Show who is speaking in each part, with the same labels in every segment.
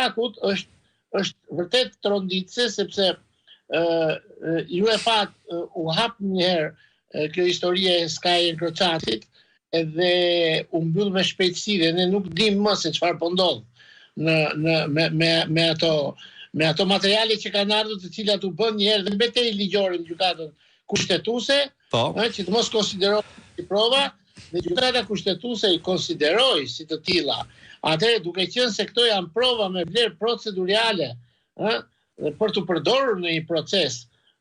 Speaker 1: spakut është vërtet tronditse, sepse UEFA u hap një herë kjo historie e Sky Encrochatit edhe u mbyll me shpejtësi dhe ne nuk dim më se çfarë po ndodh me ato materiale që kanë ardhur, të cilat u bën një herë dhe betejë ligjore në gjykatën kushtetuese, që të mos konsiderohen si prova, dhe gjykata kushtetuese i konsideroi si të tilla. Atëherë, duke qenë se këto janë prova me vlerë procedurale, për të përdorur në një proces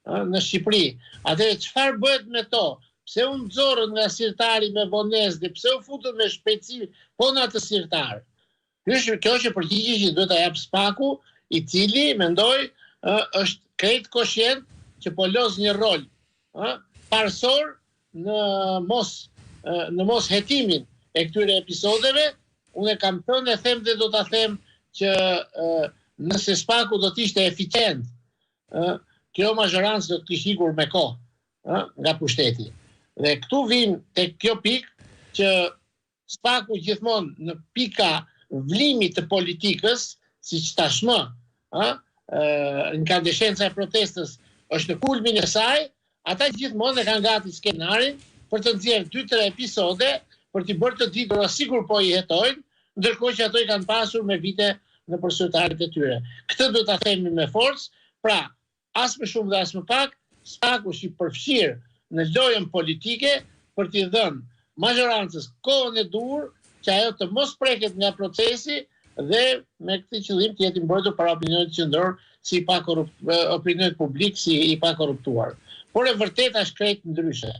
Speaker 1: në Shqipëri, atëherë çfarë bëhet me to? Pse u nxorrën nga sirtari me vonesë dhe pse u futën me shpejtësi po në atë sirtar? Kjo është përgjigje që duhet ta jap spaku, i cili mendoj është krejt koshient që po los një rol parsor në mos hetimin e këtyre episodeve. Unë kam thënë e them dhe do ta them që nëse spaku do të ishte eficient, kjo mazhorancë do të kishte ikur me kohë nga pushteti. Dhe këtu vim tek kjo pikë që spaku gjithmonë në pika vlimit të politikës, siç tashmë, inkandeshenca e protestës është në kulmin e saj, ata gjithmonë e kanë gati skenarin për të nxjerrë 2-3 episode për t'i bërë të ditur sikur po i hetojnë, ndërkohë që ato i kanë pasur me vite në përsëritjet e tyre. Këtë do ta themi me forcë, pra, as më shumë dhe as më pak, spaku është i përfshirë në lojën politike për t'i dhënë mazhorancës kohën e duhur që ajo të mos preket nga procesi dhe me këtë qëllim të jetë mbrojtur para opinionit qendror si opinionit publik si i pa korruptuar. Por e vërteta është krejt ndryshe.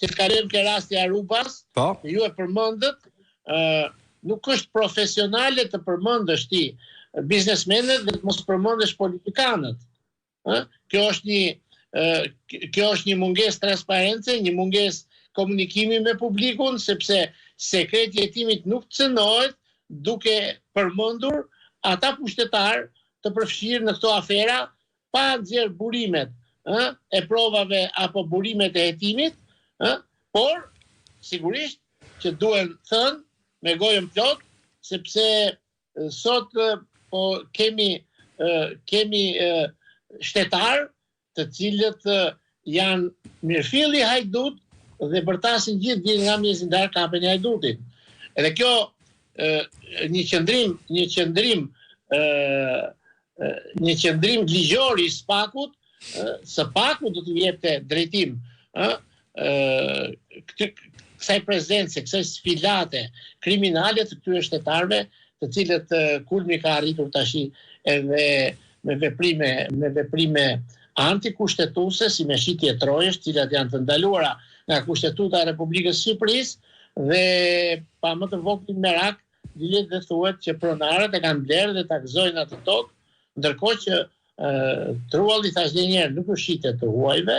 Speaker 1: Që të kalojmë ke rasti Arubas, ju e përmendët, nuk është profesionale të përmendësh ti biznesmenët dhe të mos përmendesh politikanët. Kjo është një mungesë transparence, një mungesë komunikimi me publikun, sepse sekreti i hetimit nuk cënohet duke përmendur ata pushtetar të përfshirë në këto afera pa nxjerrë burimet e provave apo burimet e hetimit, por sigurisht që duhen thënë me gojën plot, sepse sot po kemi shtetar të cilët janë mirëfilli hajdut dhe bërtasin gjithë vjen nga mjezindar kapën e hajdutit. Edhe kjo një qendrim ligjor i spakut, së paku do t'i jepte drejtim kësaj prezence, kësaj sfilate kriminale të këtyre shtetarëve, të cilët kulmi ka arritur tash edhe me veprime antikushtetuese, si me shitje trojesh, të cilat janë të ndaluara nga Kushtetuta e Republikës së Shqipërisë dhe pa më të vogël merak, dilet dhe thuhet që pronarët e kanë blerë dhe ta gëzojnë atë tokë, ndërkohë që trulli thash një herë nuk është shitje të huajve,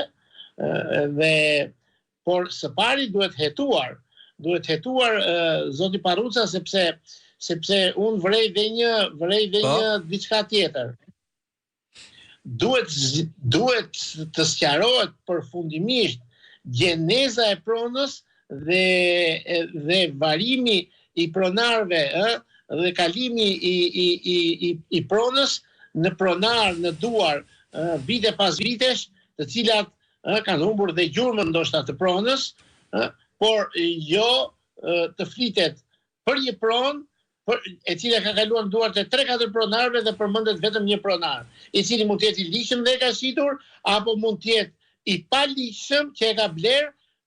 Speaker 1: por së pari duhet hetuar zoti Parruca sepse unë vrej dhe një diçka tjetër. Duhet të sqarohet përfundimisht gjeneza e pronës dhe varimi i pronarëve dhe kalimi i pronës në pronar në duar vite pas vitesh, të cilat kanë humbur dhe gjurmën ndoshta të pronës, por jo të flitet për një pronë e cila ka kaluar në duart e 3-4 pronarëve dhe përmendet vetëm një pronar, i cili mund të jetë i ligjshëm dhe e ka shitur, apo mund të jetë i paligjshëm që e ka bler,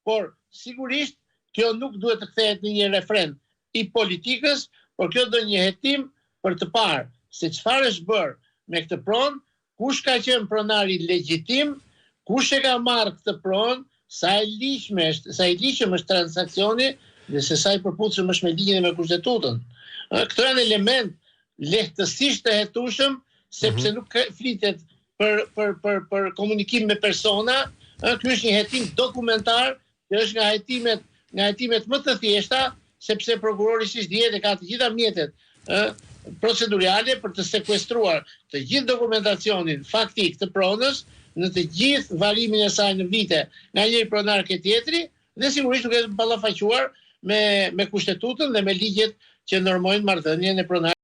Speaker 1: por sigurisht kjo nuk duhet të kthehet në një refren i politikës, por kjo do një hetim për të parë se çfarë është bërë me këtë pronë, kush ka qenë pronari legjitim, kush e ka marrë këtë pronë, sa i ligjshëm është transakcioni dhe se sa i përputhshëm është me ligjin e me kushtetutën. Këto janë element lehtësisht të hetueshëm, sepse nuk flitet për komunikim me persona. Ky është një hetim dokumentar, që është nga hetimet më të thjeshta, sepse prokurori siç dihet e ka të gjitha mjetet procedurale për të sekuestruar të gjithë dokumentacionin faktik të pronës, në të gjithë varimin e saj në vite nga njëri pronar ke tjetri, dhe sigurisht duke ballafaquar me kushtetutën dhe me ligjet që normojnë marrëdhënien e pronarëve